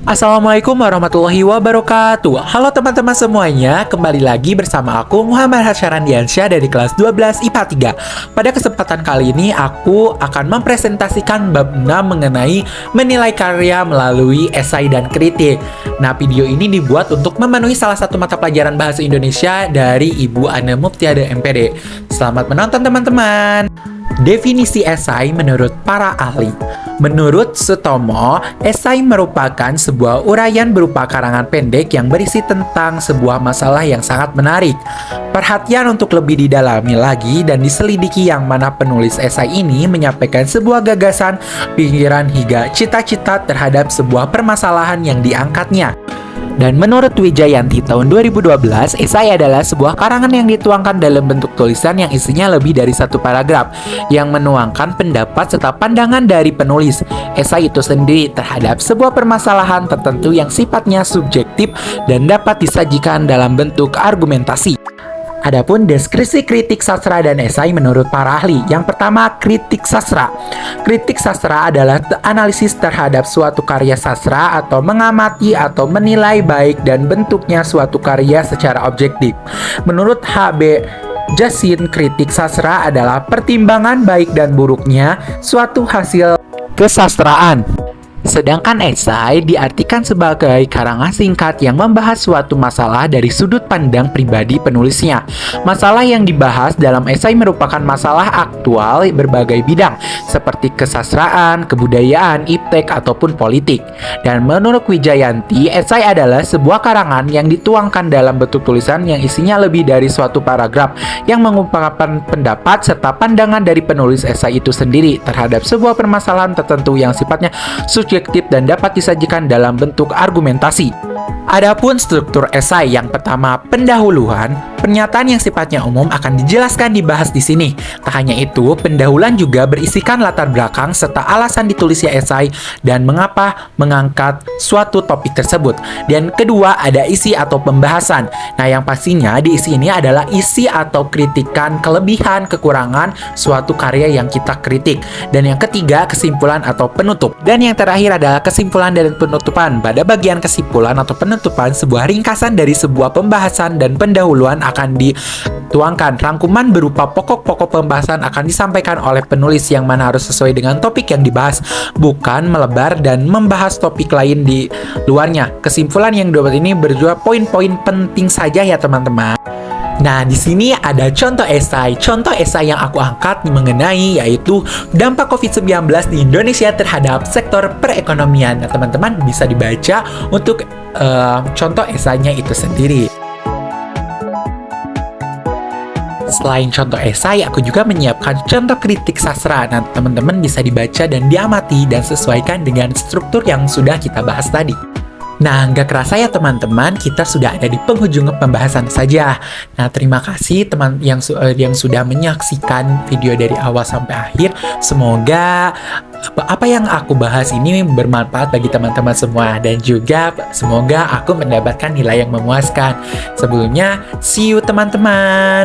Assalamualaikum warahmatullahi wabarakatuh. Halo teman-teman semuanya, kembali lagi bersama aku Muhammad Hasyarandiansyah dari kelas 12 IPA 3. Pada kesempatan kali ini aku akan mempresentasikan bab 6 mengenai menilai karya melalui esai dan kritik. Nah, video ini dibuat untuk memenuhi salah satu mata pelajaran bahasa Indonesia dari Ibu Ane Muftiada MPD. Selamat menonton teman-teman. Definisi esai menurut para ahli. Menurut Sutomo, esai merupakan sebuah uraian berupa karangan pendek yang berisi tentang sebuah masalah yang sangat menarik. Perhatian untuk lebih didalami lagi dan diselidiki yang mana penulis esai ini menyampaikan sebuah gagasan, pikiran hingga cita-cita terhadap sebuah permasalahan yang diangkatnya. Dan menurut Wijayanti tahun 2012, esai adalah sebuah karangan yang dituangkan dalam bentuk tulisan yang isinya lebih dari satu paragraf, yang menuangkan pendapat serta pandangan dari penulis. Esai itu sendiri terhadap sebuah permasalahan tertentu yang sifatnya subjektif dan dapat disajikan dalam bentuk argumentasi. Adapun deskripsi kritik sastra dan esai menurut para ahli. Yang pertama, kritik sastra. Kritik sastra adalah analisis terhadap suatu karya sastra atau mengamati atau menilai baik dan bentuknya suatu karya secara objektif. Menurut H.B. Jasin, kritik sastra adalah pertimbangan baik dan buruknya suatu hasil kesastraan. Sedangkan esai diartikan sebagai karangan singkat yang membahas suatu masalah dari sudut pandang pribadi penulisnya. Masalah yang dibahas dalam esai merupakan masalah aktual berbagai bidang, seperti kesastraan, kebudayaan, iptek, ataupun politik. Dan menurut Wijayanti, esai adalah sebuah karangan yang dituangkan dalam bentuk tulisan yang isinya lebih dari suatu paragraf, yang mengungkapkan pendapat serta pandangan dari penulis esai itu sendiri terhadap sebuah permasalahan tertentu yang sifatnya subjektif dan dapat disajikan dalam bentuk argumentasi. Adapun struktur esai, yang pertama, pendahuluan. Pernyataan yang sifatnya umum akan dijelaskan dibahas di sini. Tak hanya itu, pendahuluan juga berisikan latar belakang serta alasan ditulisnya esai dan mengapa mengangkat suatu topik tersebut. Dan kedua, ada isi atau pembahasan. Nah, yang pastinya di isi ini adalah isi atau kritikan kelebihan, kekurangan suatu karya yang kita kritik. Dan yang ketiga, kesimpulan atau penutup. Dan yang terakhir adalah kesimpulan dan penutupan. Pada bagian kesimpulan atau penutupan, sebuah ringkasan dari sebuah pembahasan dan pendahuluan akan dituangkan. Rangkuman berupa pokok-pokok pembahasan akan disampaikan oleh penulis yang mana harus sesuai dengan topik yang dibahas, bukan melebar dan membahas topik lain di luarnya. Kesimpulan yang dibuat ini berjumlah poin-poin penting saja ya teman-teman. Nah, di sini ada contoh esai. Contoh esai yang aku angkat mengenai yaitu dampak COVID-19 di Indonesia terhadap sektor perekonomian. Nah, teman-teman bisa dibaca untuk contoh esainya itu sendiri. Selain contoh esai, aku juga menyiapkan contoh kritik sastra. Nah, teman-teman bisa dibaca dan diamati dan sesuaikan dengan struktur yang sudah kita bahas tadi. Nah, nggak kerasa ya teman-teman, kita sudah ada di penghujung pembahasan saja. Nah, terima kasih teman yang sudah menyaksikan video dari awal sampai akhir. Semoga apa yang aku bahas ini bermanfaat bagi teman-teman semua, dan juga semoga aku mendapatkan nilai yang memuaskan. Sebelumnya, see you teman-teman.